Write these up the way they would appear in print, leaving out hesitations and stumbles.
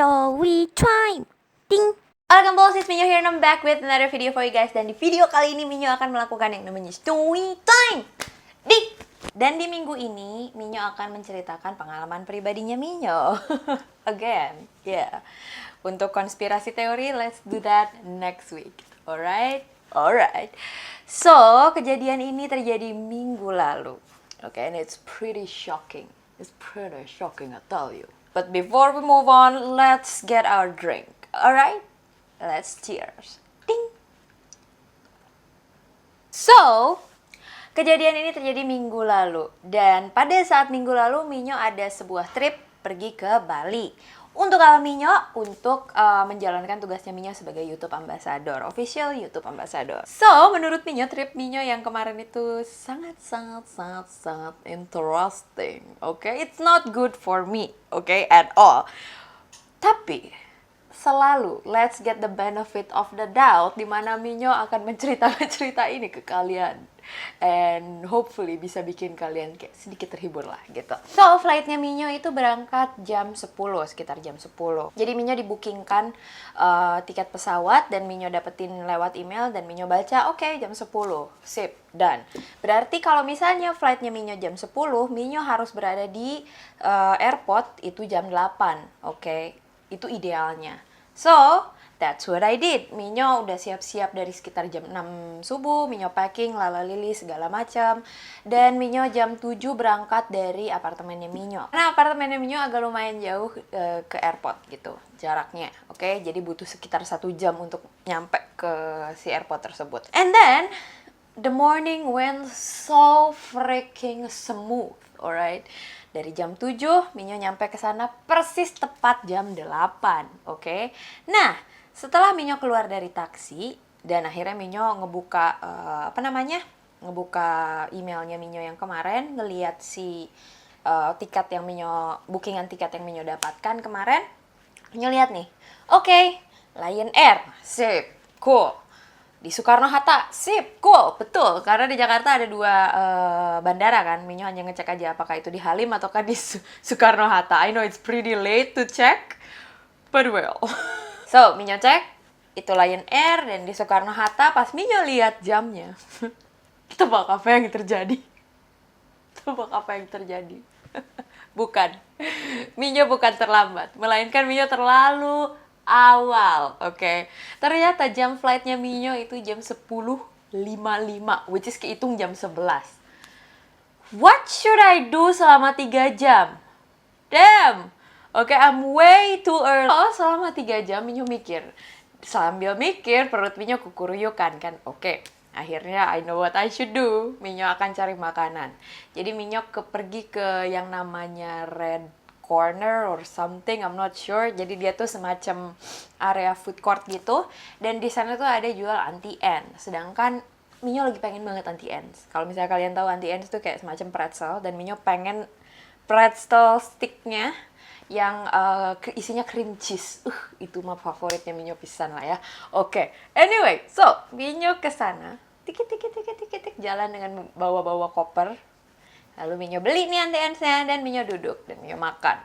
Story time. Ding. Welcome boss, it's Minyo here and I'm back with another video for you guys. Dan di video kali ini Minyo akan melakukan yang namanya story time. Dan di minggu ini Minyo akan menceritakan pengalaman pribadinya Minyo. Again, yeah. Untuk konspirasi teori, let's do that next week. Alright? Alright. So, kejadian ini terjadi minggu lalu. Okay, and it's pretty shocking. It's pretty shocking, I tell you. But before we move on, let's get our drink. Alright? Let's cheers. Ding! So, kejadian ini terjadi minggu lalu. Dan pada saat minggu lalu, Minyo ada sebuah trip pergi ke Bali. Untuk apa Minyo? Untuk menjalankan tugasnya Minyo sebagai YouTube Ambassador, official YouTube Ambassador. So, menurut Minyo, trip Minyo yang kemarin itu sangat interesting. Okay? It's not good for me, okay, at all. Tapi, selalu let's get the benefit of the doubt di mana Minyo akan menceritakan cerita ini ke kalian. And hopefully bisa bikin kalian kayak sedikit terhibur lah gitu. So, flightnya Minyo itu berangkat jam 10, sekitar jam 10. Jadi Minyo dibookingkan tiket pesawat dan Minyo dapetin lewat email dan Minyo baca, oke, jam 10, sip, done. Berarti kalau misalnya flightnya Minyo jam 10, Minyo harus berada di airport itu jam 8, oke? Itu idealnya. So, that's what I did. Minyo udah siap-siap dari sekitar jam 6 subuh, Minyo packing, lalalili, segala macam. Dan Minyo jam 7 berangkat dari apartemennya Minyo. Karena apartemennya Minyo agak lumayan jauh ke airport gitu, jaraknya. Oke, jadi butuh sekitar 1 jam untuk nyampe ke si airport tersebut. And then, the morning went so freaking smooth, alright? Dari jam 7, Minyo nyampe ke sana persis tepat jam 8, oke? Nah, setelah Minyo keluar dari taksi dan akhirnya Minyo ngebuka ngebuka emailnya Minyo yang kemarin, ngelihat si tiket yang Minyo, bookingan tiket yang Minyo dapatkan kemarin. Minyo lihat nih, oke, Lion Air, sip, cool. Di Soekarno-Hatta, sip, cool, betul. Karena di Jakarta ada 2 bandara kan. Minyo hanya ngecek aja apakah itu di Halim ataukah di Soekarno-Hatta. I know it's pretty late to check, but well. So, Minyo cek, itu Lion Air dan di Soekarno-Hatta. Pas Minyo lihat jamnya, tebak apa yang terjadi? Tebak apa yang terjadi? Bukan. Minyo bukan terlambat, melainkan Minyo terlalu awal, oke. Ternyata jam flightnya Minyo itu jam 10.55, which is kehitung jam 11. What should I do selama 3 jam? Damn! Oke, I'm way too early. Oh, selama 3 jam Minyo mikir. Sambil mikir, perut Minyo kukuruyukan kan. Oke, akhirnya I know what I should do. Minyo akan cari makanan. Jadi Minyo pergi ke yang namanya Red Corner or something, I'm not sure. Jadi dia tuh semacam area food court gitu. Dan di sana tuh ada jual Auntie Anne. Sedangkan Minyo lagi pengen banget Auntie Anne. Kalau misalnya kalian tahu Auntie Anne tuh kayak semacam pretzel. Dan Minyo pengen pretzel sticknya yang isinya cream cheese. Itu mah favoritnya Minyo pisan lah ya. Oke. Anyway, so Minyo kesana. Tik jalan dengan bawa-bawa koper. Lalu Minyo beli nih Auntie Anne-nya dan Minyo duduk dan Minyo makan.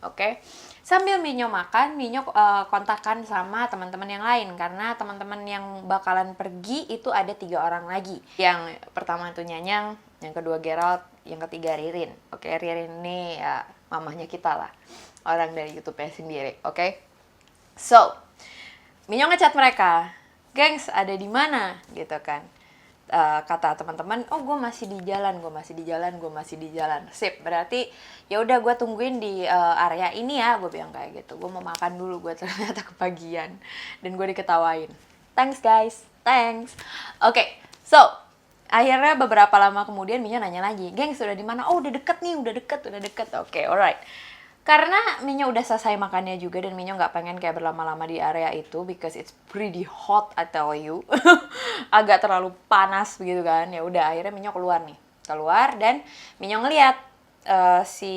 Oke. Sambil Minyo makan, Minyo kontakkan sama teman-teman yang lain karena teman-teman yang bakalan pergi itu ada 3 orang lagi. Yang pertama itu Nyanyang, yang kedua Gerald, yang ketiga Ririn. Oke, Ririn ini ya mamahnya kita lah. Orang dari YouTube-nya sendiri, oke? So, Minyo ngechat mereka, "Gengs, ada di mana?" gitu kan. Kata teman-teman, "Oh, gue masih di jalan. Sip, berarti ya udah gue tungguin di area ini ya," gue bilang kayak gitu. Gue mau makan dulu, gue ternyata kepagian dan gue diketawain. Thanks guys, thanks. Oke, so akhirnya beberapa lama kemudian Minyo nanya lagi, "Geng, sudah di mana?" "Oh, udah deket nih, udah deket. Oke, alright. Karena Minyo udah selesai makannya juga dan Minyo nggak pengen kayak berlama-lama di area itu because it's pretty hot, I tell you. Agak terlalu panas begitu kan. Ya udah akhirnya Minyo keluar dan Minyo ngeliat si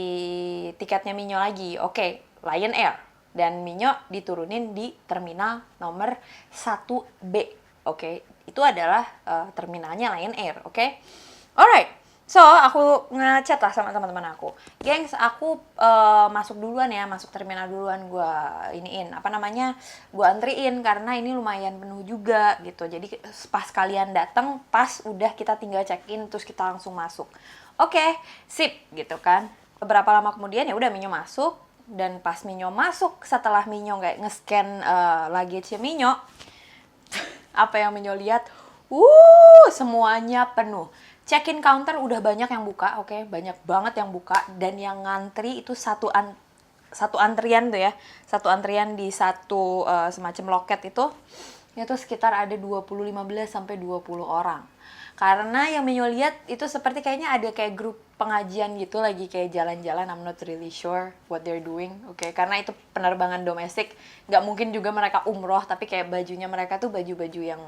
tiketnya Minyo lagi. Oke, Lion Air. Dan Minyo diturunin di terminal nomor 1B. Oke, itu adalah terminalnya Lion Air, oke? Alright. So, aku ngechat lah sama teman-teman aku. Gengs, aku masuk duluan ya, masuk terminal duluan. Gue iniin, apa namanya, gue antriin karena ini lumayan penuh juga gitu. Jadi pas kalian datang, pas udah kita tinggal check-in, terus kita langsung masuk. Oke, sip gitu kan. Beberapa lama kemudian ya udah Minyo masuk. Dan pas Minyo masuk, setelah Minyo kayak nge-scan luggage-nya Minyo, apa yang Minyo lihat? Semuanya penuh. Check-in counter udah banyak yang buka, oke, banyak banget yang buka, dan yang ngantri itu satu antrian tuh ya, satu antrian di satu semacam loket itu sekitar ada 15 sampai 20 orang. Karena yang Minyo lihat itu seperti kayaknya ada kayak grup pengajian gitu lagi kayak jalan-jalan, I'm not really sure what they're doing, oke, karena itu penerbangan domestik, nggak mungkin juga mereka umroh, tapi kayak bajunya mereka tuh baju-baju yang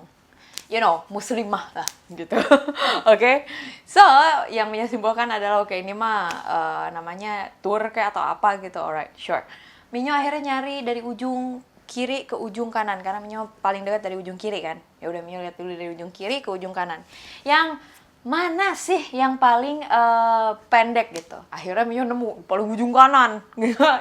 muslimah lah gitu. Oke. So, yang menyimbolkan adalah ini mah namanya tour kayak atau apa gitu. Alright, sure. Minyo akhirnya nyari dari ujung kiri ke ujung kanan karena Minyo paling dekat dari ujung kiri kan. Ya udah Minyo lihat dulu dari ujung kiri ke ujung kanan. Yang mana sih yang paling pendek gitu. Akhirnya Minyo nemu paling ujung kanan.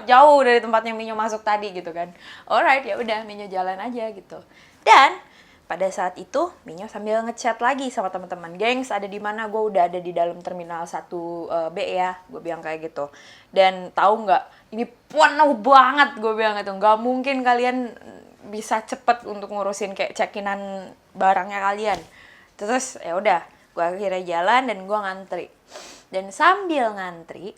Jauh dari tempatnya Minyo masuk tadi gitu kan. Alright, ya udah Minyo jalan aja gitu. Dan pada saat itu, Minyo sambil ngechat lagi sama teman-teman. Gengs, ada di mana? Gue udah ada di dalam terminal 1B ya. Gue bilang kayak gitu. Dan tahu nggak? Ini penuh banget, gue bilang gitu. Nggak mungkin kalian bisa cepet untuk ngurusin kayak check-inan barangnya kalian. Terus ya udah, gue akhirnya jalan dan gue ngantri. Dan sambil ngantri,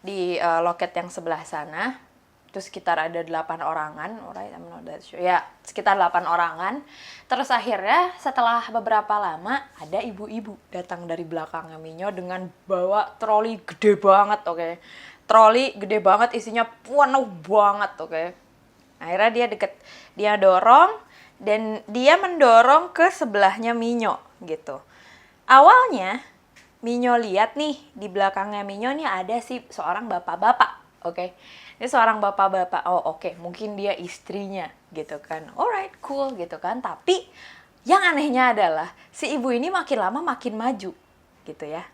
di loket yang sebelah sana, itu sekitar ada 8 orangan, alright, I'm not that sure. Ya, sekitar 8 orangan. Terus akhirnya setelah beberapa lama ada ibu-ibu datang dari belakangnya Minyo dengan bawa troli gede banget, oke. Troli gede banget, isinya penuh banget, oke. Akhirnya dia dorong dan dia mendorong ke sebelahnya Minyo gitu. Awalnya Minyo lihat nih di belakangnya Minyo nih ada sih seorang bapak-bapak, oke. Ini seorang bapak-bapak, oke, mungkin dia istrinya gitu kan. Alright, cool gitu kan. Tapi yang anehnya adalah si ibu ini makin lama makin maju gitu ya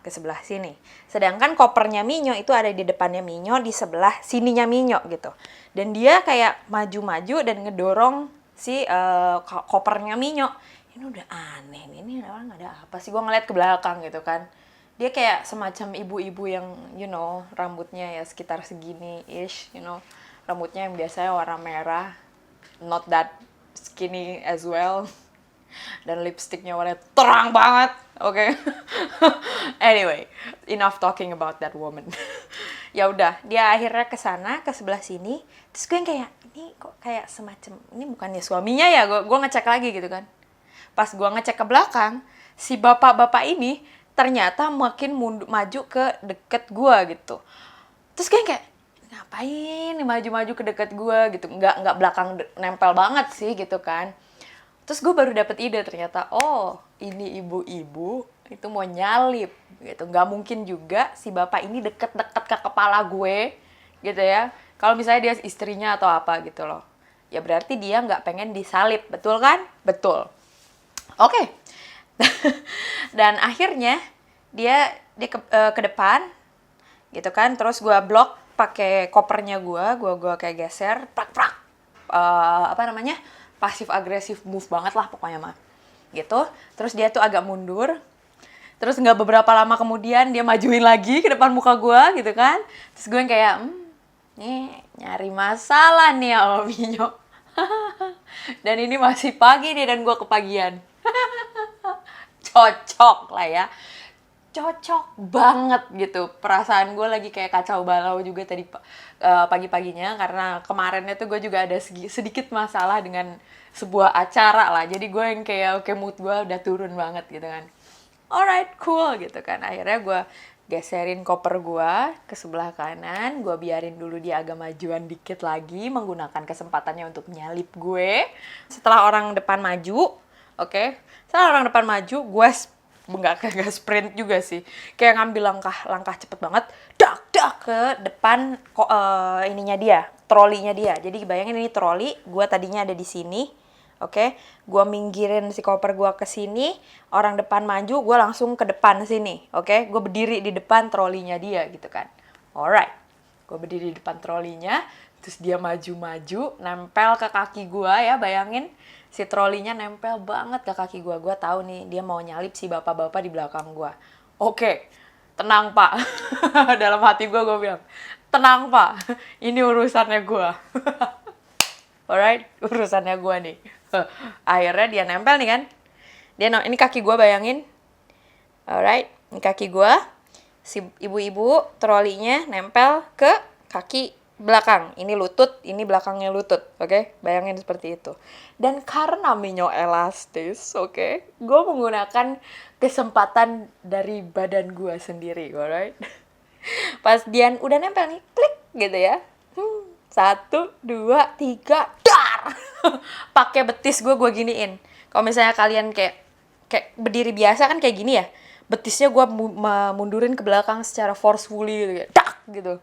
ke sebelah sini. Sedangkan kopernya Minyo itu ada di depannya Minyo, di sebelah sininya Minyo gitu. Dan dia kayak maju-maju dan ngedorong si kopernya Minyo. Ini udah aneh nih, ini orang ada apa sih? Gue ngeliat ke belakang gitu kan. Dia kayak semacam ibu-ibu yang, rambutnya ya sekitar segini-ish, rambutnya yang biasanya warna merah, not that skinny as well, dan lipstiknya warna terang banget, oke. Anyway, enough talking about that woman. Ya udah, dia akhirnya kesana, ke sebelah sini, terus gue yang kayak, ini kok kayak semacam, ini bukannya suaminya ya, gue ngecek lagi gitu kan. Pas gue ngecek ke belakang, si bapak-bapak ini ternyata makin maju ke deket gue gitu. Terus kayak ngapain nih maju-maju ke deket gue gitu. Nggak belakang nempel banget sih gitu kan. Terus gue baru dapet ide ternyata, ini ibu-ibu itu mau nyalip gitu. Nggak mungkin juga si bapak ini deket-deket ke kepala gue gitu ya. Kalau misalnya dia istrinya atau apa gitu loh. Ya berarti dia nggak pengen disalip, betul kan? Betul. Oke. Dan akhirnya dia ke depan gitu kan, terus gue blok pakai kopernya gue kayak geser, prak pasif agresif move banget lah pokoknya mah gitu. Terus dia tuh agak mundur, terus nggak beberapa lama kemudian dia majuin lagi ke depan muka gue gitu kan. Terus gue yang kayak nih nyari masalah nih ya sama Minyo. Dan ini masih pagi nih dan gue kepagian. Cocok lah ya, cocok banget gitu. Perasaan gue lagi kayak kacau balau juga tadi pagi-paginya karena kemarinnya tuh gue juga ada sedikit masalah dengan sebuah acara lah. Jadi gue yang kayak mood gue udah turun banget gitu kan. Alright, cool gitu kan. Akhirnya gue geserin koper gue ke sebelah kanan, gue biarin dulu dia agak majuan dikit lagi menggunakan kesempatannya untuk nyalip gue. Setelah orang depan maju, setelah orang depan maju, gue nggak sprint juga sih, kayak ngambil langkah cepet banget, dak ke depan ininya dia, trolinya dia. Jadi bayangin ini troli, gue tadinya ada di sini, Oke, gue minggirin si koper gue ke sini, orang depan maju, gue langsung ke depan sini. Oke, gue berdiri di depan trolinya dia gitu kan. Alright, gue berdiri di depan trolinya, terus dia maju-maju, nempel ke kaki gue ya, bayangin. Si trolinya nempel banget ke kaki gue tahu nih dia mau nyalip si bapak-bapak di belakang gue. Oke, tenang pak. Dalam hati gue bilang, tenang pak, ini urusannya gue. Alright, urusannya gue nih. Akhirnya dia nempel nih kan. Ini kaki gue bayangin. Alright, ini kaki gue. Si ibu-ibu trolinya nempel ke kaki belakang. Ini lutut, ini belakangnya lutut. Oke, bayangin seperti itu. Dan karena Minyo elastis, oke, gue menggunakan kesempatan dari badan gue sendiri, alright. Pas dia udah nempel nih, klik gitu ya. 1, 2, 3, dar. Pakai betis gue giniin. Kalau misalnya kalian kayak berdiri biasa kan kayak gini ya. Betisnya gue mundurin ke belakang secara forcefully gitu, kayak tak gitu.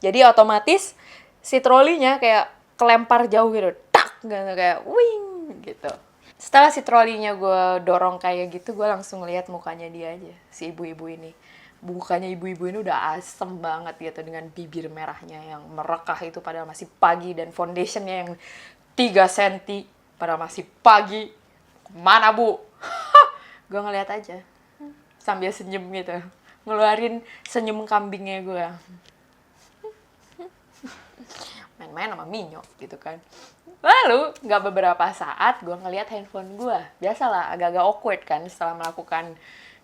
Jadi otomatis si trolinya kayak kelempar jauh gitu, tak gitu, kayak wing gitu. Setelah si trolinya gue dorong kayak gitu, gue langsung lihat mukanya dia aja, si ibu-ibu ini. Mukanya ibu-ibu ini udah asem banget gitu, dengan bibir merahnya yang merekah itu padahal masih pagi, dan foundationnya yang 3 cm padahal masih pagi. Mana bu? Gue ngeliat aja sambil senyum gitu, ngeluarin senyum kambingnya gue. Main-main sama Minyo gitu kan. Lalu gak beberapa saat gue ngeliat handphone gue. Biasalah agak-agak awkward kan setelah melakukan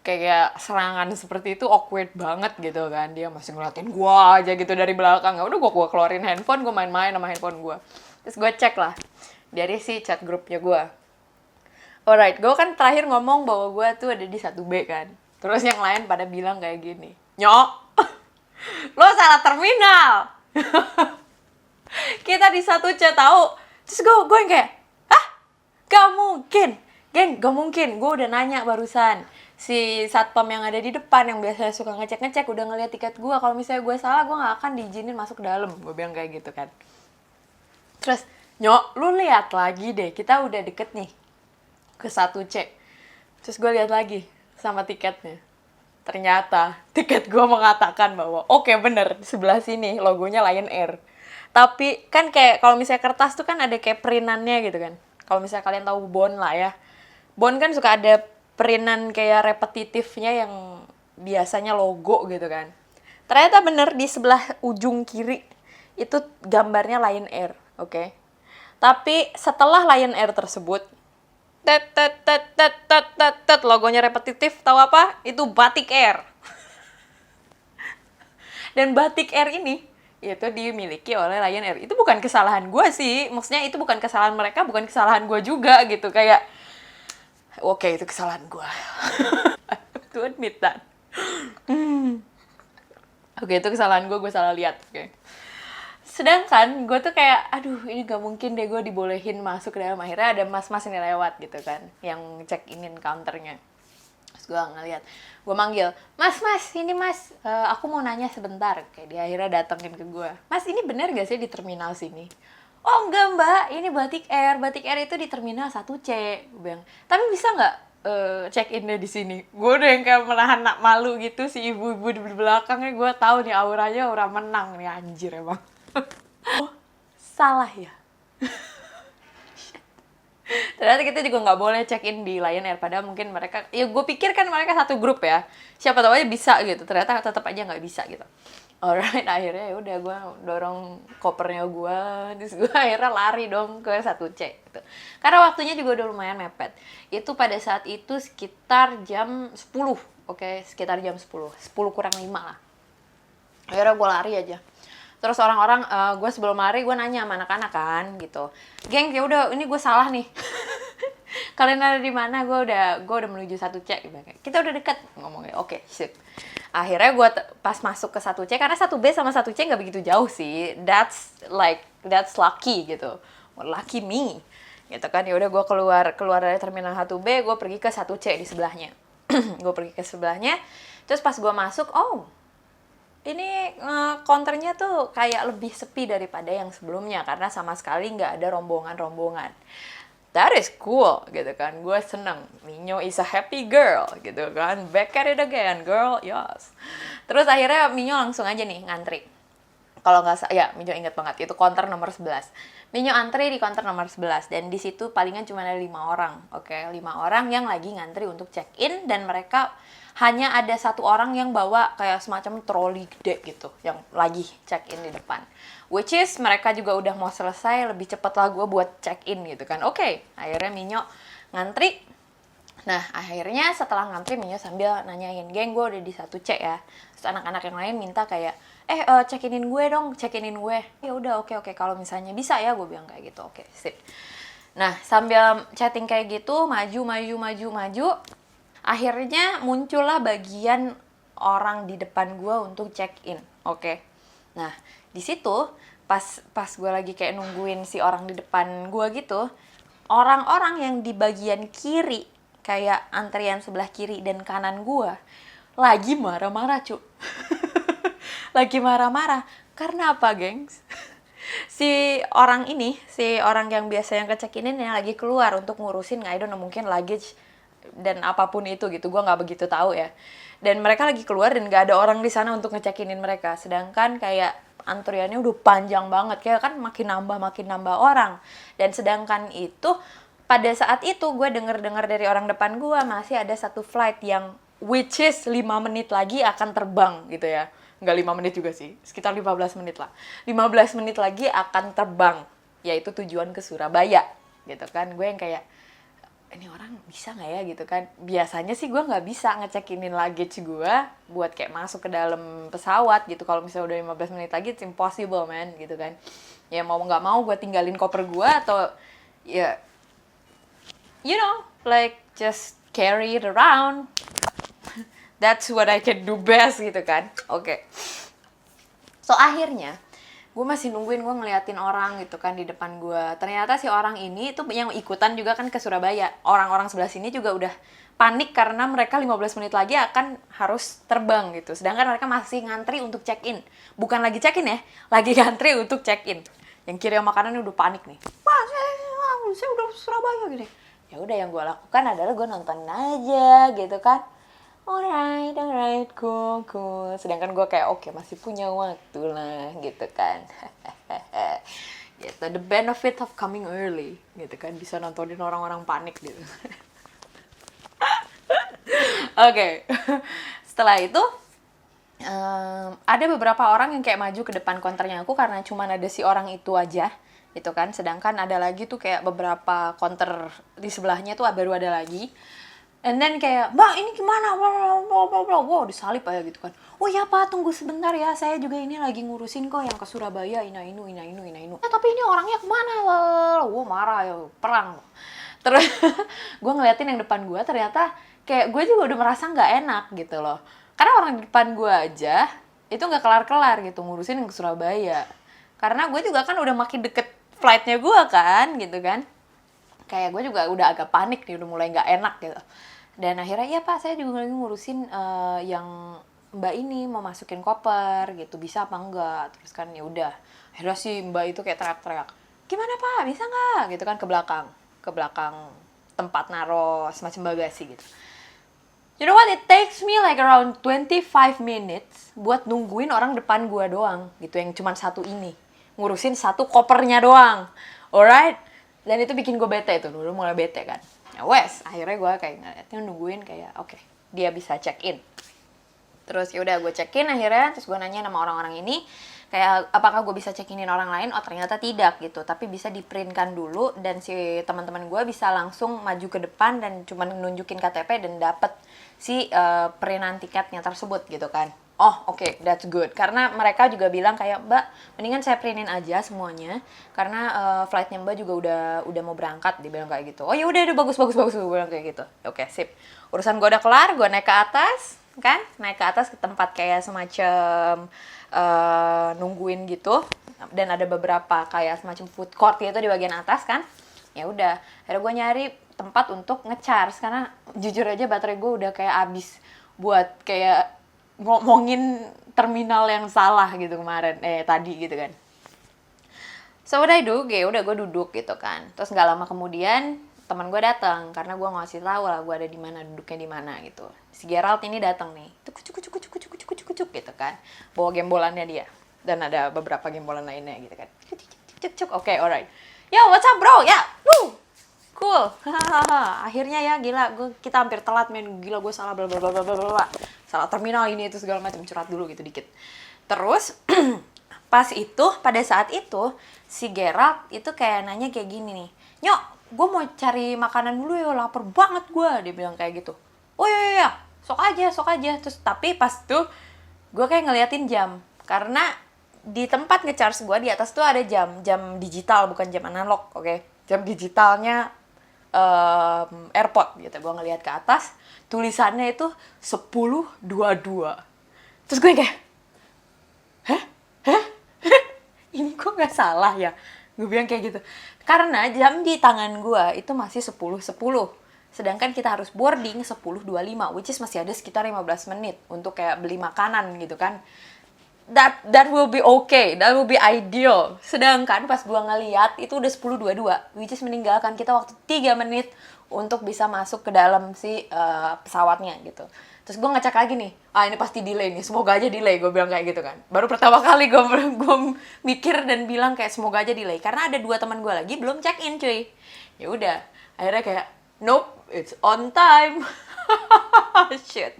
kayak serangan seperti itu, awkward banget gitu kan. Dia masih ngeliatin gue aja gitu dari belakang. Ya udah gue keluarin handphone, gue main-main sama handphone gue. Terus gue cek lah dari si chat grupnya gue. Alright, gue kan terakhir ngomong bahwa gue tuh ada di 1B kan. Terus yang lain pada bilang kayak gini, Nyok, lo salah terminal. Kita di 1C tahu. Terus gue yang kayak, ah, gak mungkin. Geng, gak mungkin. Gue udah nanya barusan. Si satpam yang ada di depan yang biasanya suka ngecek-ngecek udah ngeliat tiket gue. Kalau misalnya gue salah, gue gak akan diizinin masuk ke dalam. Gue bilang kayak gitu kan. Terus, Nyok, lu lihat lagi deh. Kita udah deket nih ke 1C. Terus gue lihat lagi sama tiketnya. Ternyata tiket gue mengatakan bahwa oke, bener, sebelah sini logonya Lion Air. Tapi kan kayak kalau misalnya kertas tuh kan ada kayak printannya gitu kan. Kalau misalnya kalian tahu Bond lah ya. Bond kan suka ada printan kayak repetitifnya yang biasanya logo gitu kan. Ternyata bener di sebelah ujung kiri itu gambarnya Lion Air, oke. Tapi setelah Lion Air tersebut, logonya repetitif, tahu apa? Itu Batik Air. Dan Batik Air ini itu dimiliki oleh Lion Air. Itu bukan kesalahan gue sih. Maksudnya itu bukan kesalahan mereka, bukan kesalahan gue juga gitu. Kayak, oke, itu kesalahan gue. To admit that. Oke, itu kesalahan gue salah lihat. Oke. Sedangkan gue tuh kayak, aduh ini gak mungkin deh gue dibolehin masuk ke dalam. Akhirnya ada mas-mas ini lewat gitu kan, yang check-in counternya. Terus gue ngeliat, gue manggil, mas, ini mas, aku mau nanya sebentar. Kayak dia akhirnya datengin ke gue, mas ini bener gak sih di terminal sini? Oh enggak mbak, ini Batik Air itu di terminal 1C. Gue bilang, tapi bisa gak check-innya di sini? Gue udah yang kayak menahan malu gitu, si ibu-ibu di belakangnya gue tahu nih auranya aura menang nih, anjir emang. Oh, salah ya. Ternyata kita juga nggak boleh check-in di Lion Air, padahal mungkin mereka, ya gue pikir kan mereka satu grup ya, siapa tahu aja bisa gitu. Ternyata tetap aja nggak bisa gitu. Alright, akhirnya ya udah gue dorong kopernya gue, terus gue akhirnya lari dong ke 1C gitu. Karena waktunya juga udah lumayan mepet. Itu pada saat itu sekitar jam 10, oke, sekitar jam 10 kurang 5 lah. Akhirnya gue lari aja. Terus orang-orang, gue sebelum lari gue nanya sama anak-anak kan gitu, geng ya udah ini gue salah nih. Kalian ada di mana? Gue udah menuju 1C. Kita udah deket ngomongnya. Oke, sip. Akhirnya gue pas masuk ke 1C, karena 1B sama 1C nggak begitu jauh sih. That's lucky gitu. Lucky me. Gitu kan. Ya udah gue keluar dari terminal 1B, gue pergi ke 1C di sebelahnya. Gue pergi ke sebelahnya. Terus pas gue masuk, oh, ini counternya tuh kayak lebih sepi daripada yang sebelumnya karena sama sekali nggak ada rombongan-rombongan. that is cool gitu kan. Gue seneng, Minyo is a happy girl gitu kan, back at it again girl, yes. Terus akhirnya Minyo langsung aja nih ngantri. Kalau nggak salah, ya Minyo inget banget, itu counter nomor 11. Minyo antri di counter nomor 11, dan di situ palingan cuma ada 5 orang, oke, 5 orang yang lagi ngantri untuk check-in, dan mereka hanya ada satu orang yang bawa kayak semacam troli gede gitu, yang lagi check-in di depan. Which is, mereka juga udah mau selesai, lebih cepet lah gue buat check-in gitu kan. Oke, akhirnya Minyo ngantri. Nah, akhirnya setelah ngantri, Minyo sambil nanyain, geng, gue udah di 1C ya. Terus anak-anak yang lain minta kayak, check-inin gue dong, check-inin gue. Ya udah, oke, kalau misalnya bisa ya, gue bilang kayak gitu. Oke, sip. Nah, sambil chatting kayak gitu, maju. Akhirnya muncullah bagian orang di depan gue untuk check-in. Oke. Nah, di situ pas gue lagi kayak nungguin si orang di depan gue gitu, orang-orang yang di bagian kiri, kayak antrian sebelah kiri dan kanan gue, lagi marah-marah, cu. Lagi marah-marah. Karena apa, gengs? Si orang yang biasa yang ke-check-in ini yang lagi keluar untuk ngurusin, I don't know, mungkin luggage dan apapun itu gitu, gue nggak begitu tahu ya. Dan mereka lagi keluar dan nggak ada orang di sana untuk nge-check-inin mereka. Sedangkan kayak antriannya udah panjang banget, kayak kan makin nambah orang. Dan sedangkan itu pada saat itu gue denger dari orang depan gue masih ada satu flight yang which is 5 menit lagi akan terbang gitu ya. Nggak 5 menit juga sih, sekitar 15 menit lah. 15 menit lagi akan terbang, yaitu tujuan ke Surabaya gitu kan. Gue yang kayak, ini orang bisa nggak ya gitu kan. Biasanya sih gue nggak bisa ngecekinin luggage gue buat kayak masuk ke dalam pesawat gitu. Kalau misalnya udah 15 menit lagi, it's impossible man gitu kan. Ya mau nggak mau gue tinggalin koper gue atau ya, you know, like just carry it around. That's what I can do best gitu kan. Oke. So akhirnya gue masih nungguin, gue ngeliatin orang gitu kan di depan gue. Ternyata si orang ini tuh yang ikutan juga kan ke Surabaya. Orang-orang sebelah sini juga udah panik karena mereka 15 menit lagi akan harus terbang gitu. Sedangkan mereka masih ngantri untuk check-in. Bukan lagi check-in ya, lagi ngantri untuk check-in. Yang kirim makanannya udah panik nih. Wah, saya udah Surabaya gini. Ya udah, yang gue lakukan adalah gue nonton aja gitu kan. Alright, cool. Sedangkan gue kayak, oke, masih punya waktu lah, gitu kan. Gitu, the benefit of coming early, gitu kan. Bisa nontonin orang-orang panik, gitu. Oke. Setelah itu, ada beberapa orang yang kayak maju ke depan konternya aku, karena cuma ada si orang itu aja, gitu kan. Sedangkan ada lagi tuh kayak beberapa konter di sebelahnya tuh baru ada lagi. And then kayak, mbak ini gimana, wow disalip aja gitu kan. Oh ya pak, tunggu sebentar ya, saya juga ini lagi ngurusin kok yang ke Surabaya, ina inu. Tapi ini orangnya kemana? Wow, marah ya, perang. Terus gue ngeliatin yang depan gue, ternyata kayak gue juga udah merasa nggak enak gitu loh. Karena orang di depan gue aja itu nggak kelar gitu ngurusin yang ke Surabaya. Karena gue juga kan udah makin deket flightnya gue kan gitu kan. Kayak gue juga udah agak panik nih, udah mulai nggak enak gitu. Dan akhirnya, ya pak, saya juga lagi ngurusin yang mbak ini mau masukin koper gitu, bisa apa enggak. Terus kan ya udah, akhirnya si mbak itu kayak teriak-teriak, gimana pak, bisa nggak gitu kan, ke belakang tempat naro semacam bagasi gitu. You know what, it takes me like around 25 minutes buat nungguin orang depan gua doang gitu, yang cuma satu ini ngurusin satu kopernya doang. Alright. Dan itu bikin gue bete tuh, dulu mulai bete kan. Ya wes, akhirnya gue kayak ngeliatnya nungguin kayak oke, dia bisa check in. Terus ya udah gue check in akhirnya, terus gue nanya sama orang-orang ini kayak apakah gue bisa check inin orang lain. Oh ternyata tidak gitu, tapi bisa di printkan dulu dan si teman-teman gue bisa langsung maju ke depan dan cuma nunjukin KTP dan dapet si printan tiketnya tersebut gitu kan. Oh oke, that's good. Karena mereka juga bilang kayak, mbak, mendingan saya printin aja semuanya. Karena flightnya mbak juga udah mau berangkat, dia bilang kayak gitu. Oh ya udah bagus, gue bilang kayak gitu. Oke, sip. Urusan gue udah kelar, gue naik ke atas, kan? Naik ke atas ke tempat kayak semacam nungguin gitu. Dan ada beberapa kayak semacam food court gitu di bagian atas kan. Ya udah, akhirnya gue nyari tempat untuk nge-charge. Karena jujur aja baterai gue udah kayak abis buat kayak ngomongin terminal yang salah gitu kemarin, tadi gitu kan. So what I do, udah gue duduk gitu kan. Terus nggak lama kemudian teman gue datang karena gue ngasih tahu lah gue ada di mana, duduknya di mana gitu. Si Gerald ini datang nih, tuh kucuk gitu kan, bawa gembolannya dia dan ada beberapa gembolan lainnya gitu kan. Oke, alright. Yo, what's up bro? Ya, woo, cool. Akhirnya ya gila, kita hampir telat men, gila gue salah bla bla bla bla bla bla. Salah terminal ini itu segala macam, curhat dulu gitu dikit. Terus pada saat itu si Gerald itu kayak nanya kayak gini nih, Nyok, gue mau cari makanan dulu ya, lapar banget gue, dia bilang kayak gitu. Oh iya, sok aja. Terus tapi pas tuh gue kayak ngeliatin jam, karena di tempat ngecharge gue di atas tuh ada jam digital, bukan jam analog, oke? Jam digitalnya AirPod gitu. Gue ngeliat ke atas, tulisannya itu 10.22. Terus gue kayak, hah? Ini kok nggak salah ya? Gue bilang kayak gitu. Karena jam di tangan gue itu masih 10.10. Sedangkan kita harus boarding 10.25, which is masih ada sekitar 15 menit untuk kayak beli makanan gitu kan. That will be okay, that will be ideal. Sedangkan pas gue ngeliat itu udah 10.22, which is meninggalkan kita waktu 3 menit untuk bisa masuk ke dalam si pesawatnya gitu. Terus gue ngecek lagi nih, ini pasti delay nih, semoga aja delay, gue bilang kayak gitu kan. Baru pertama kali gue mikir dan bilang kayak semoga aja delay, karena ada 2 teman gue lagi belum check in cuy. Ya udah, akhirnya kayak nope, it's on time. Shit.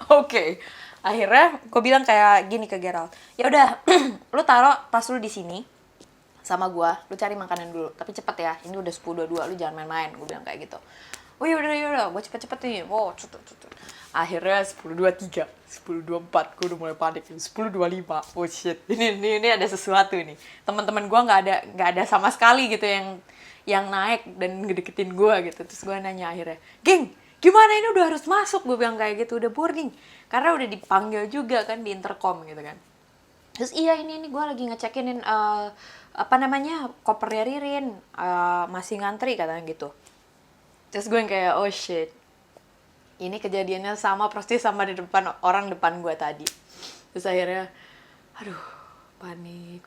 Oke. Akhirnya gue bilang kayak gini ke Gerald, ya udah, lu taruh tas lu di sini sama gue, lu cari makanan dulu, tapi cepet ya, ini udah 10.22, lu jangan main-main, gue bilang kayak gitu. Oh yaudah, gue cepet-cepet nih. Wow, akhirnya 10.23, 10.24, gue udah mulai panik. 10.25, oh shit, ini ada sesuatu nih. Teman-teman gue nggak ada sama sekali gitu yang naik dan ngedeketin gue gitu. Terus gue nanya akhirnya, geng, gimana ini udah harus masuk? Gue bilang kayak gitu, udah boarding. Karena udah dipanggil juga kan di intercom gitu kan. Terus iya ini gue lagi ngecekinin kopernya Ririn, masih ngantri katanya gitu. Terus gue yang kayak, oh shit, ini kejadiannya sama persis sama di depan orang depan gue tadi. Terus akhirnya, aduh, panik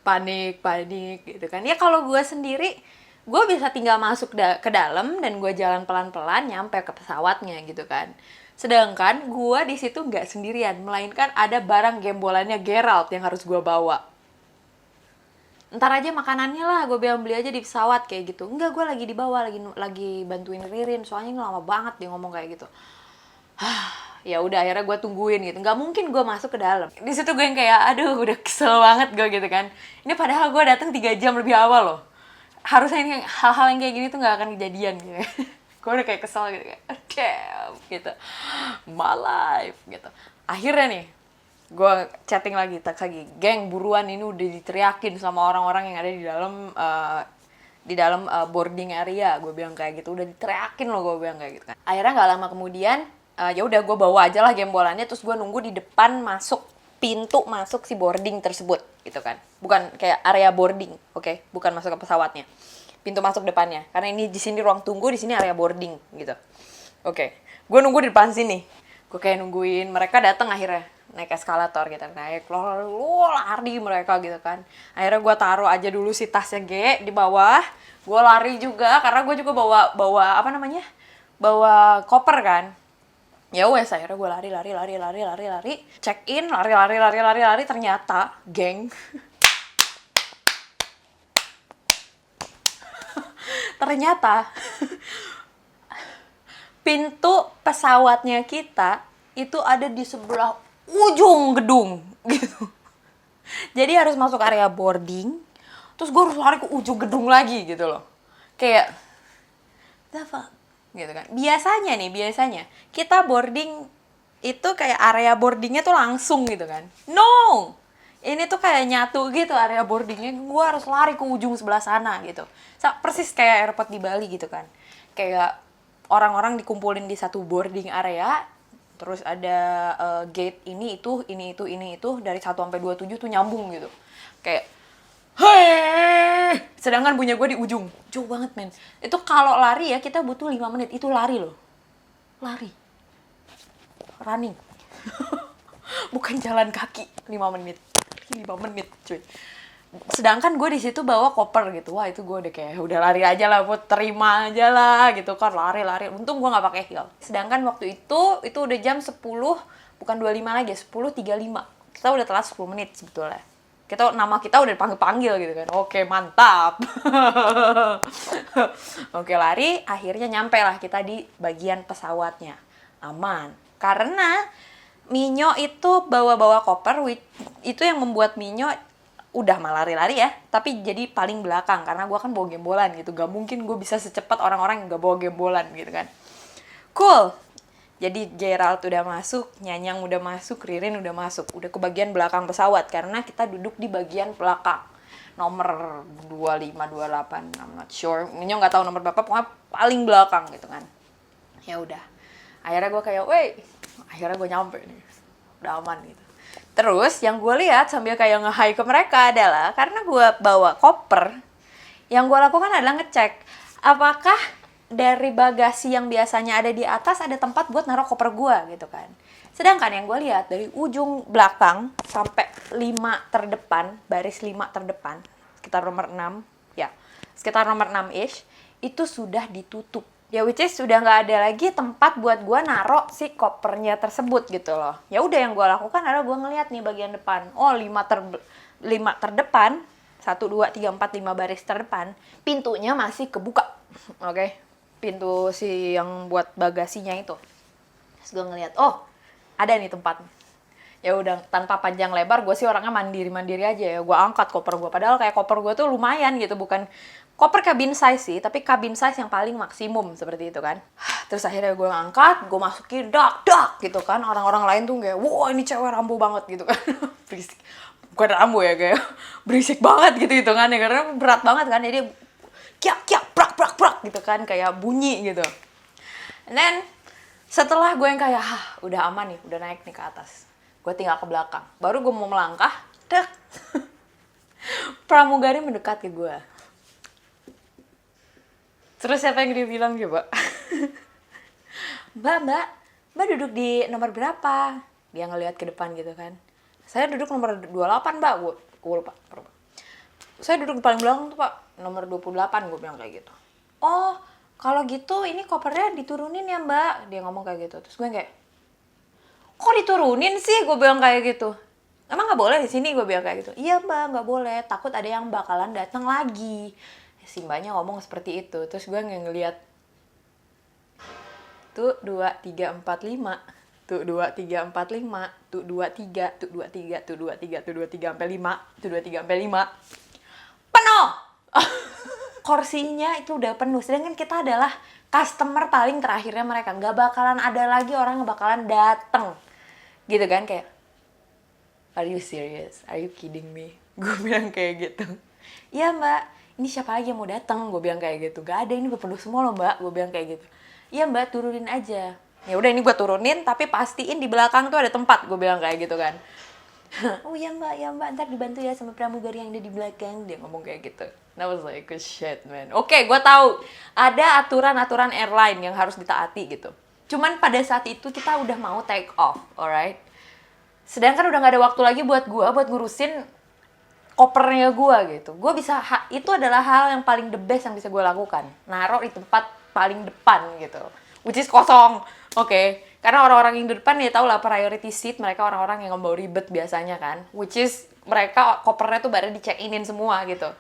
gitu kan. Ya kalau gue sendiri, gue bisa tinggal masuk ke dalam dan gue jalan pelan-pelan nyampe ke pesawatnya gitu kan. Sedangkan gue di situ nggak sendirian, melainkan ada barang gembolannya Gerald yang harus gue bawa. Ntar aja makanannya lah, gue bilang beli aja di pesawat kayak gitu. Enggak, gue lagi di bawah, lagi bantuin Ririn, soalnya lama banget dia ngomong kayak gitu. Ya udah akhirnya gue tungguin gitu. Nggak mungkin gue masuk ke dalam. Di situ gue yang kayak, aduh udah kesel banget gue gitu kan. Ini padahal gue datang 3 jam lebih awal loh. Harusnya ini hal-hal yang kayak gini tuh nggak akan kejadian gitu. Gue udah kayak kesel gitu, kayak damn gitu. My life gitu. Akhirnya nih, gue chatting lagi, teks lagi, geng buruan ini udah diteriakin sama orang-orang yang ada di dalam boarding area, gue bilang kayak gitu, udah diteriakin loh, gue bilang kayak gitu kan. Akhirnya nggak lama kemudian, ya udah gue bawa aja lah gembolannya, terus gue nunggu di depan pintu masuk si boarding tersebut gitu kan, bukan kayak area boarding, oke? Bukan masuk ke pesawatnya, pintu masuk depannya, karena ini di sini ruang tunggu, di sini area boarding gitu, oke? Gue nunggu di depan sini, gue kayak nungguin mereka datang akhirnya. Naik eskalator gitu, naik lari mereka gitu kan. Akhirnya gue taruh aja dulu si tasnya G di bawah, gue lari juga karena gue juga bawa koper kan. Ya wes, akhirnya gue lari, check in, lari, ternyata geng ternyata pintu pesawatnya kita itu ada di sebelah ujung gedung gitu. Jadi harus masuk area boarding, terus gue harus lari ke ujung gedung lagi gitu loh. Kayak the fuck gitu kan. Biasanya kita boarding itu kayak area boardingnya tuh langsung gitu kan. No! Ini tuh kayak nyatu gitu area boardingnya. Gue harus lari ke ujung sebelah sana gitu. Persis kayak airport di Bali gitu kan. Kayak orang-orang dikumpulin di satu boarding area, terus ada gate ini itu dari 1 sampai 27 tuh nyambung gitu. Kayak hei, sedangkan punya gue di ujung. Jauh banget men. Itu kalau lari ya kita butuh 5 menit. Itu lari loh. Running. Bukan jalan kaki 5 menit. 5 menit cuy. sedangkan gue di situ bawa koper gitu. Wah itu gue udah kayak udah lari aja lah, buat terima aja lah gitu kan, lari. Untung gue nggak pakai heel. Sedangkan waktu itu udah jam 10, bukan 25 lagi, 10.35. Kita udah telat 10 menit sebetulnya. Nama kita udah dipanggil-panggil gitu kan. Oke, mantap. Oke, lari, akhirnya nyampe lah kita di bagian pesawatnya. Aman. Karena Minyo itu bawa-bawa koper, itu yang membuat Minyo udah malah lari-lari ya, tapi jadi paling belakang karena gue kan bawa gembolan gitu. Gak mungkin gue bisa secepat orang-orang yang gak bawa gembolan gitu kan. Cool. Jadi Gerald udah masuk, Nyanyang udah masuk, Ririn udah masuk. Udah ke bagian belakang pesawat karena kita duduk di bagian belakang. Nomor 25, 28, I'm not sure. Minyo gak tahu nomor berapa, pokoknya paling belakang gitu kan. Ya udah. Akhirnya gue kayak, akhirnya gue nyampe nih. Udah aman gitu. Terus yang gue lihat sambil kayak nge-hi ke mereka adalah karena gue bawa koper, yang gue lakukan adalah ngecek apakah dari bagasi yang biasanya ada di atas ada tempat buat naruh koper gue gitu kan. Sedangkan yang gue lihat dari ujung belakang sampai 5 terdepan, baris 5 terdepan, sekitar nomor 6, ya, sekitar nomor 6-ish, itu sudah ditutup. Ya which is sudah nggak ada lagi tempat buat gue naruh si kopernya tersebut gitu loh. Ya udah yang gue lakukan adalah gue ngeliat nih bagian depan. Oh 5 terdepan, 1, 2, 3, 4, 5 baris terdepan, pintunya masih kebuka. Oke. Pintu si yang buat bagasinya itu. Terus gue ngeliat, oh ada nih tempat. Ya udah tanpa panjang lebar, gue sih orangnya mandiri aja ya. Gue angkat koper gue, padahal kayak koper gue tuh lumayan gitu, bukan koper cabin size sih, tapi cabin size yang paling maksimum seperti itu kan. Terus akhirnya gue angkat, gue masukin dak gitu kan. Orang-orang lain tuh kayak, wah ini cewek Rambo banget gitu kan. Berisik. Bukan Rambo ya, kayak berisik banget gitu hitungannya karena berat banget kan. Jadi kiak prak gitu kan, kayak bunyi gitu. And then setelah gue yang kayak, udah aman nih, udah naik nih ke atas. Gue tinggal ke belakang. Baru gue mau melangkah, pramugari mendekat ke gue. Terus siapa yang dia bilang coba? Mbak duduk di nomor berapa? Dia ngelihat ke depan gitu kan. Saya duduk nomor 28 mbak, gue lupa. Saya duduk di paling belakang tuh pak, nomor 28, gue bilang kayak gitu. Oh, kalau gitu ini kopernya diturunin ya mbak, dia ngomong kayak gitu. Terus gue kayak, kok diturunin sih, gue bilang kayak gitu. Emang nggak boleh di sini, gue bilang kayak gitu. Iya mbak, nggak boleh, takut ada yang bakalan datang lagi. Si mbaknya ngomong seperti itu. Terus gue ngeliat tuh 2, 3, 4, 5, tuh 2, 3, 4, 5, tuh 2, 3, tuh 2, 3, tuh 2, 3, tuh 2, 3 sampai 5, tuh 2, 3 sampai 5. Penuh. Kursinya itu udah penuh. Sedangkan kita adalah customer paling terakhirnya mereka. Nggak bakalan ada lagi orang yang bakalan dateng. Gitu kan, kayak, are you serious? Are you kidding me? Gue bilang kayak gitu. Iya mbak, ini siapa lagi yang mau datang? Gue bilang kayak gitu. Gak ada, ini udah penuh semua loh mbak. Gue bilang kayak gitu. Iya mbak, turunin aja. Ya udah ini gue turunin, tapi pastiin di belakang tuh ada tempat. Gue bilang kayak gitu kan. Oh iya mbak, ntar dibantu ya sama pramugari yang ada di belakang. Dia ngomong kayak gitu. That was like a shit man. Oke, gue tahu ada aturan-aturan airline yang harus ditaati gitu. Cuman pada saat itu kita udah mau take off, alright? Sedangkan udah gak ada waktu lagi buat ngurusin kopernya gue gitu. Gue bisa, itu adalah hal yang paling the best yang bisa gue lakukan. Naruh di tempat paling depan gitu. Which is kosong. Oke. Karena orang-orang yang di depan ya tau lah priority seat. Mereka orang-orang yang ngebawa ribet biasanya kan. Which is mereka kopernya tuh baru di-check-inin semua gitu.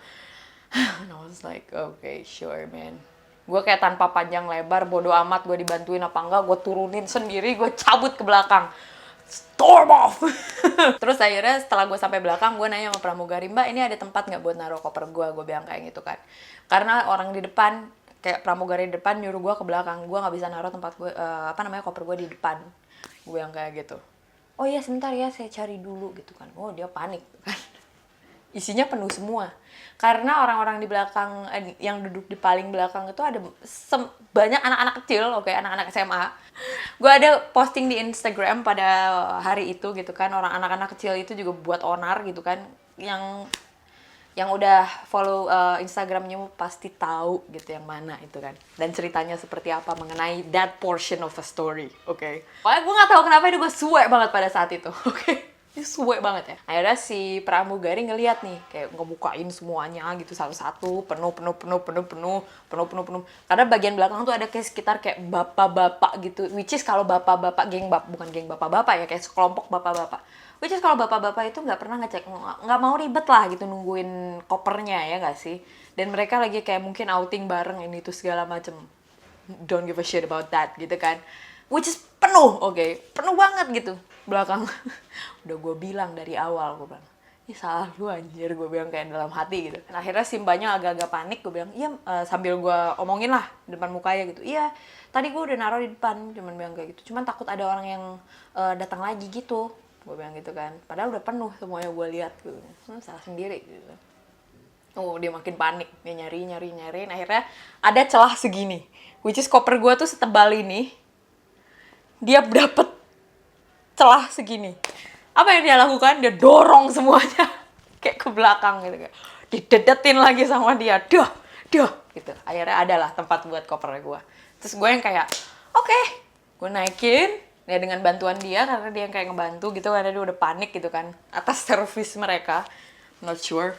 And I was like, okay, sure man. Gue kayak tanpa panjang lebar, bodo amat gue dibantuin apa enggak, gue turunin sendiri, gue cabut ke belakang. Storm off! Terus akhirnya setelah gue sampai belakang, gue nanya sama pramugari, mbak ini ada tempat nggak buat naruh koper gue bilang kayak gitu kan. Karena orang di depan, kayak pramugari di depan nyuruh gue ke belakang, gue nggak bisa naruh tempat gue, koper gue di depan. Gue bilang kayak gitu. Oh iya sebentar ya, saya cari dulu gitu kan. Oh dia panik kan. Isinya penuh semua. Karena orang-orang di belakang, yang duduk di paling belakang itu ada banyak anak-anak kecil, oke, anak-anak SMA. Gue ada posting di Instagram pada hari itu gitu kan, orang anak-anak kecil itu juga buat onar gitu kan, yang udah follow Instagramnya pasti tahu gitu yang mana itu kan, dan ceritanya seperti apa mengenai that portion of a story, oke. Pokoknya gue nggak tahu kenapa itu gue suwe banget pada saat itu, oke. Ini suwe banget ya. Akhirnya si pramugari ngeliat nih, kayak ngebukain semuanya gitu satu-satu, penuh. Karena bagian belakang tuh ada kayak sekitar kayak bapak-bapak gitu. Which is kalau bapak-bapak bukan geng bapak-bapak ya, kayak sekelompok bapak-bapak. Which is kalau bapak-bapak itu nggak pernah ngecek, nggak mau ribet lah gitu nungguin kopernya ya nggak sih. Dan mereka lagi kayak mungkin outing bareng ini tuh segala macem. Don't give a shit about that gitu kan. Which is penuh, penuh banget gitu belakang. Udah gue bilang dari awal, gue bilang ini salah lu anjir, gue bilang kayak dalam hati gitu. Dan akhirnya si mbaknya agak-agak panik, gue bilang iya, sambil gue omongin lah depan mukanya gitu, iya tadi gue udah naruh di depan, cuman bilang kayak gitu, cuman takut ada orang yang datang lagi gitu, gue bilang gitu kan, padahal udah penuh semuanya gue lihat gitu. Salah sendiri gitu. Oh, dia makin panik, dia nyariin, akhirnya ada celah segini, which is koper gue tuh setebal ini, dia dapet celah segini. Apa yang dia lakukan? Dia dorong semuanya kayak ke belakang gitu, kayak didedetin lagi sama dia, dah gitu. Akhirnya adalah tempat buat koper gue. Terus gue yang kayak oke, gue naikin ya dengan bantuan dia, karena dia yang kayak ngebantu gitu, karena dia udah panik gitu kan atas servis mereka, not sure.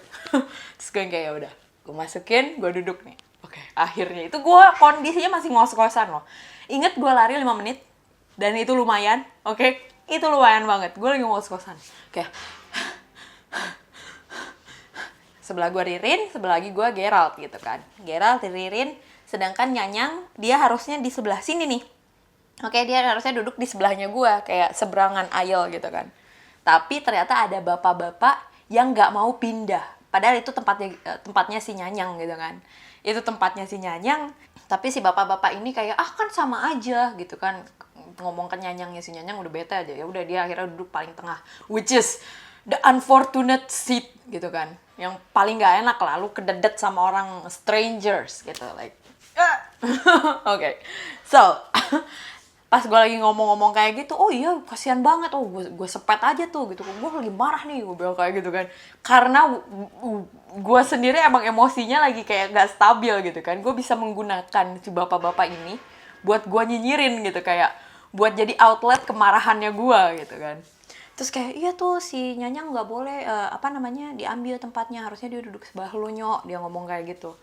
Terus gue yang kayak ya udah, gue masukin, gue duduk nih. Oke, akhirnya itu gue kondisinya masih ngos-ngosan loh. Ingat gue lari 5 menit dan itu lumayan, itu lumayan banget. Gue lagi ngos-ngosan kayak sebelah gue Ririn, sebelah lagi gue Gerald gitu kan. Gerald, Ririn, sedangkan Nyanyang dia harusnya di sebelah sini nih. Dia harusnya duduk di sebelahnya gue, kayak seberangan aisle gitu kan. Tapi ternyata ada bapak-bapak yang nggak mau pindah. Padahal itu tempatnya si Nyanyang gitu kan. Itu tempatnya si Nyanyang, tapi si bapak-bapak ini kayak kan sama aja gitu kan. Ngomong ke Nyanyangnya, si Nyanyang udah bete aja. Ya udah, dia akhirnya duduk paling tengah, which is the unfortunate seat gitu kan, yang paling gak enak lah, lu kededet sama orang strangers gitu, like so pas gue lagi ngomong-ngomong kayak gitu, oh iya kasihan banget, gue sepet aja tuh gitu, gue lagi marah nih, gue bilang kayak gitu kan, karena gue sendiri emang emosinya lagi kayak gak stabil gitu kan. Gue bisa menggunakan si bapak-bapak ini buat gue nyinyirin gitu, kayak buat jadi outlet kemarahannya gue gitu kan. Terus kayak iya tuh si Nyanyang nggak boleh diambil tempatnya, harusnya dia duduk sebelah lu, Nyok, dia ngomong kayak gitu.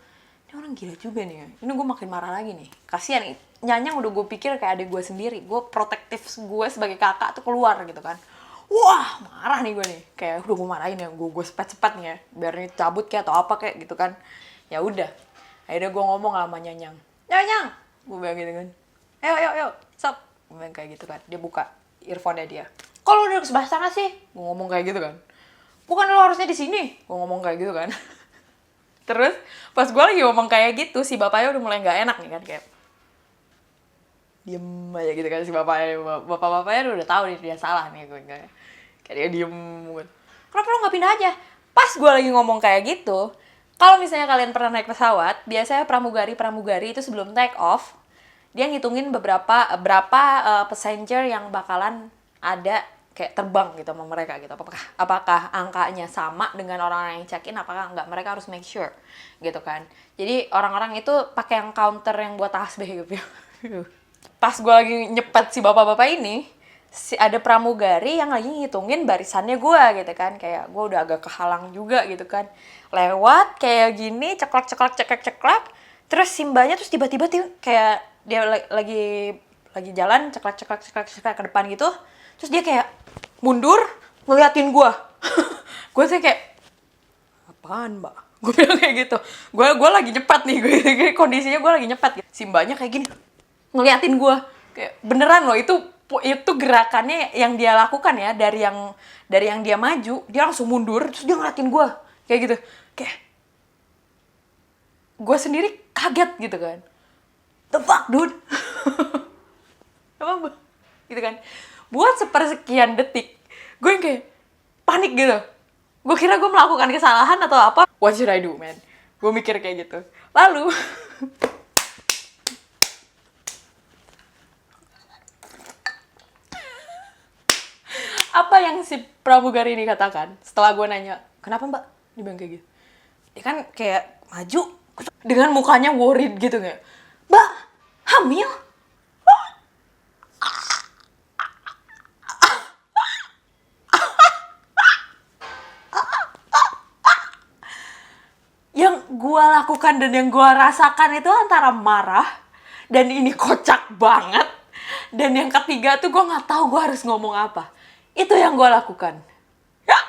Ini orang gila juga nih ya. Ini gue makin marah lagi nih, kasihan. Nyanyang udah gue pikir kayak adik gue sendiri, gue protektif gue sebagai kakak tuh keluar gitu kan. Wah, marah nih gue nih, kayak udah gue marahin ya, gue sepet-sepet nih ya, biar nih cabut kayak atau apa kayak gitu kan. Ya udah, akhirnya gue ngomong sama Nyanyang, gue bilang gitu kan, ayo stop, gue bilang kayak gitu kan. Dia buka earphone-nya dia, kalau udah ke sebelah sana sih, gue ngomong kayak gitu kan, bukan lo harusnya di sini, gue ngomong kayak gitu kan. Terus pas gue lagi ngomong kayak gitu, si bapaknya udah mulai nggak enak nih kan, kayak diem aja gitu kan. Si bapaknya udah tahu nih dia salah nih, gue kayak dia diem. Kenapa lo nggak pindah aja? Pas gue lagi ngomong kayak gitu, kalau misalnya kalian pernah naik pesawat, biasanya pramugari itu sebelum take off, dia ngitungin berapa passenger yang bakalan ada kayak terbang gitu sama mereka gitu. Apakah angkanya sama dengan orang yang check-in, apakah enggak, mereka harus make sure gitu kan. Jadi orang-orang itu pakai yang counter yang buat tasbih gitu. Pas gue lagi nyepet si bapak-bapak ini, ada pramugari yang lagi ngitungin barisannya gue gitu kan. Kayak gue udah agak kehalang juga gitu kan, lewat kayak gini, ceklak, terus simbanya terus tiba-tiba kayak dia lagi jalan ceklak ke depan gitu. Terus dia kayak mundur ngeliatin gue. Gue sih kayak apaan mbak, gue bilang kayak gitu. Gue lagi nyepet nih, kondisinya gue lagi nyepet gitu. Si mbaknya kayak gini ngeliatin gue, kayak beneran loh, itu gerakannya yang dia lakukan ya, dari yang dia maju dia langsung mundur, terus dia ngeliatin gue kayak gitu. Kayak gue sendiri kaget gitu kan, the fuck dude. Emang gitu kan, buat sepersekian detik gue yang kayak panik gitu. Gue kira gue melakukan kesalahan atau apa. What should I do, man? Gue mikir kayak gitu. Lalu apa yang si pramugari ini katakan setelah gue nanya, kenapa mbak? Dia bilang kayak gitu. Dia kan kayak maju dengan mukanya worried gitu, kayak, mbak hamil? gue lakukan dan yang gue rasakan itu antara marah dan ini kocak banget, dan yang ketiga tuh gue nggak tahu gue harus ngomong apa. Itu yang gue lakukan. Ya.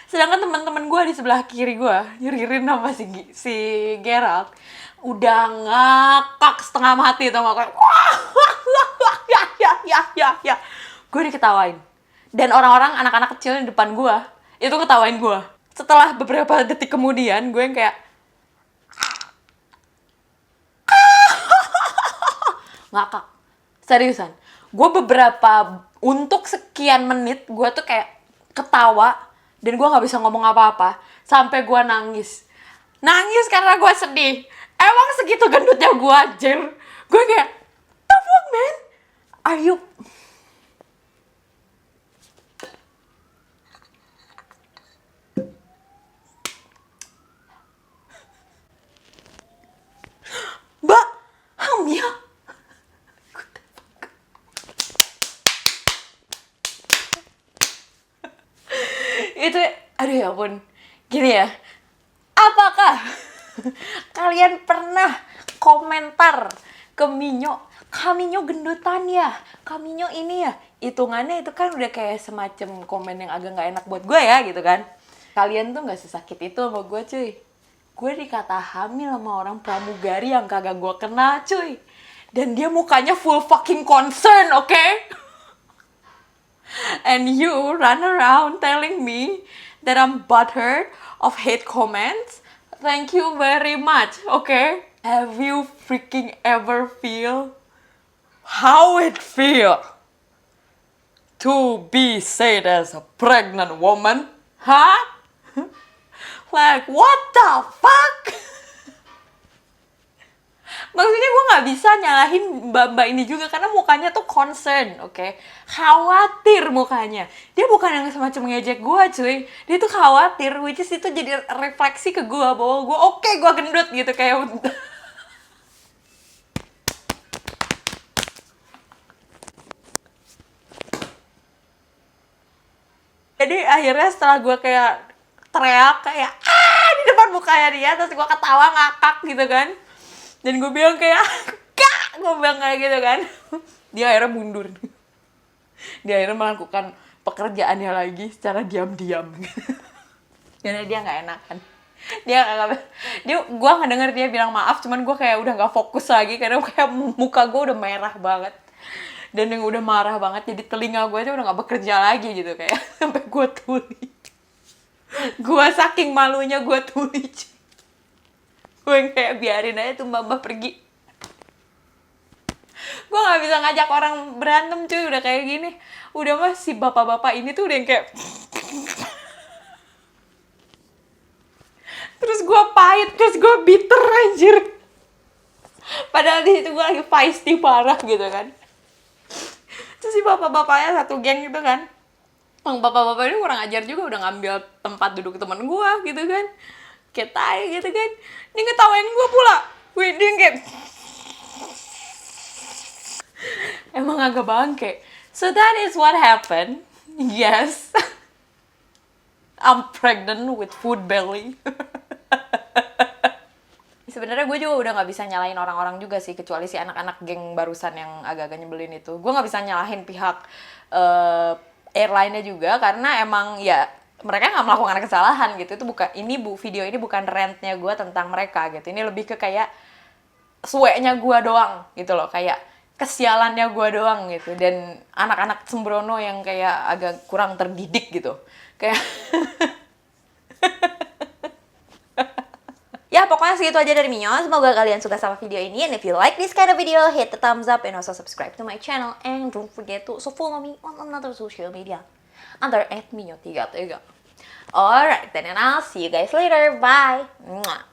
Sedangkan teman-teman gue di sebelah kiri gue, nyeririn nama si Gerald, udah ngakak setengah mati tuh, kayak wah ya. Gue diketawain. Dan orang-orang, anak-anak kecil di depan gue itu ketawain gue. Setelah beberapa detik kemudian, gue yang kayak ngakak. Seriusan. Gue untuk sekian menit, gue tuh kayak ketawa, dan gue gak bisa ngomong apa-apa. Sampai gue nangis. Nangis karena gue sedih. Emang segitu gendutnya gue, anjir. Gue kayak, the fuck, man? Are you... Mbak, hamil? Itu, aduh ya ampun. Gini ya, apakah kalian pernah komentar ke Minyo, Kaminyo gendutan ya, Kaminyo ini ya? Hitungannya itu kan udah kayak semacam komen yang agak gak enak buat gue ya, gitu kan. Kalian tuh gak sesakit itu sama gue, cuy. Gue dikata hamil sama orang pramugari yang kagak gue kenal, cuy. Dan dia mukanya full fucking concern, oke? Okay? And you run around telling me that I'm butthurt of hate comments? Thank you very much, okay? Have you freaking ever feel how it feel to be said as a pregnant woman? Huh? Like, what the fuck? Maksudnya gue gak bisa nyalahin mbak-mbak ini juga, karena mukanya tuh concern, oke? Khawatir mukanya. Dia bukan yang semacam ngejek gue, cuy. Dia tuh khawatir, which is itu jadi refleksi ke gue, bahwa gue oke, gue gendut gitu, kayak... Jadi akhirnya setelah gue kayak teriak, kayak di depan mukanya dia, terus gue ketawa ngakak gitu kan. Dan gue bilang kayak, kak, gue bilang kayak gitu kan. Dia akhirnya mundur. Dia akhirnya melakukan pekerjaannya lagi secara diam-diam. Karena dia nggak enakan. Gue nggak denger dia bilang maaf, cuman gue kayak udah nggak fokus lagi karena kayak muka gue udah merah banget. Dan yang udah marah banget, jadi telinga gue aja udah nggak bekerja lagi gitu, kayak sampai gue tuli. Gue saking malunya gue tuli. Gue yang kayak biarin aja tuh mbak pergi. Gue gak bisa ngajak orang berantem, cuy. Udah kayak gini. Udah mah si bapak-bapak ini tuh udah yang kayak... Terus gue pahit, terus gue bitter, anjir. Padahal di situ gue lagi feisty parah gitu kan. Terus si bapak-bapaknya satu geng gitu kan. Yang bapak-bapak ini kurang ajar juga, udah ngambil tempat duduk temen gue gitu kan. Kayak tai gitu kan. Dia ngetawain gue pula. Dia kayak... Emang agak bangke. So that is what happened. Yes. I'm pregnant with food belly. Sebenarnya gue juga udah gak bisa nyalahin orang-orang juga sih, kecuali si anak-anak geng barusan yang agak-agak nyebelin itu. Gue gak bisa nyalahin pihak airline-nya juga, karena emang ya mereka nggak melakukan kesalahan gitu. Itu bukan, video ini bukan rantnya gue tentang mereka gitu. Ini lebih ke kayak sueknya gue doang gitu loh, kayak kesialannya gue doang gitu. Dan anak-anak sembrono yang kayak agak kurang terdidik gitu, kayak ya pokoknya segitu aja dari Minyo. Semoga kalian suka sama video ini, and if you like this kind of video, hit the thumbs up and also subscribe to my channel, and don't forget to follow me on another social media under @minyo33. Alright, then and I'll see you guys later. Bye. Mwah.